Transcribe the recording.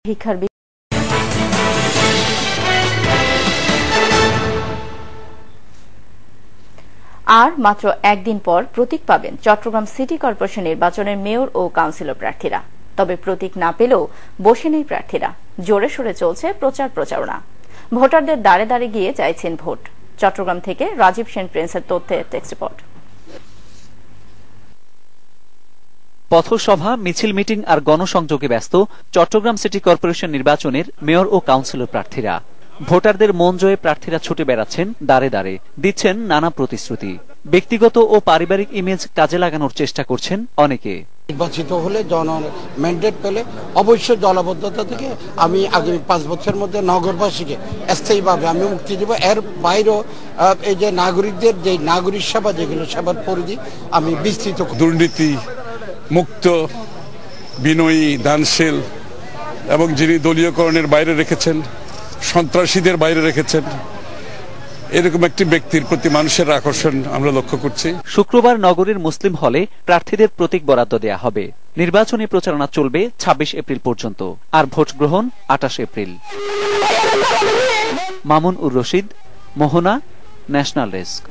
শিক্ষার আর মাত্র একদিন পর প্রতীক পাবেন চট্টগ্রাম সিটি কর্পোরেশন নির্বাচনের মেয়র ও কাউন্সিলর প্রার্থীরা। তবে প্রতীক না পেলেও বসে নেই প্রার্থীরা, জোরে সোরে চলছে প্রচারণা। ভোটারদের দাঁড়ে দাঁড়ে গিয়ে চাইছেন ভোট। চট্টগ্রাম থেকে রাজীব সেন প্রিন্সের তথ্যে টেক্সট রিপোর্ট। পথসভা, মিছিল, মিটিং আর গণসংযোগে ব্যস্ত চট্টগ্রাম সিটি কর্পোরেশন নির্বাচনের মেয়র ও কাউন্সিলর প্রার্থীরা। ভোটারদের মন জয়ে প্রার্থীরা ছুটে বেড়াচ্ছেন দাঁড়ে দাঁড়ে, দিচ্ছেন নানা প্রতিশ্রুতি। ব্যক্তিগত ও পারিবারিক ইমেজ কাজে লাগানোর চেষ্টা করছেন অনেকে। নির্বাচিত হলে ম্যান্ডেট পেলে অবশ্যই দলবদ্ধতা থেকে আমি আগামী 5 বছরের মধ্যে নগরবাসীকে স্থায়ীভাবে আমি মুক্তি দেব। এর বাইরেও এই যে নাগরিকদের যে নাগরিক সেবা, যেগুলো সেবার পরিধি আমি বিস্তৃত। দুর্নীতি মুক্ত, বিনয়ী, দানশীল এবং যিনি দলীয়করণের বাইরে রেখেছেন, সন্ত্রাসীদের বাইরে রেখেছেন, এরকম একটি ব্যক্তির প্রতি মানুষের আকর্ষণ আমরা লক্ষ্য করছি। শুক্রবার নগরীর মুসলিম হলে প্রার্থীদের প্রতীক বরাদ্দ দেয়া হবে। নির্বাচনী প্রচারণা চলবে 26 এপ্রিল পর্যন্ত, আর ভোট গ্রহণ 28 এপ্রিল। মামুন উর রশিদ, মোহনা, ন্যাশনাল ডেস্ক।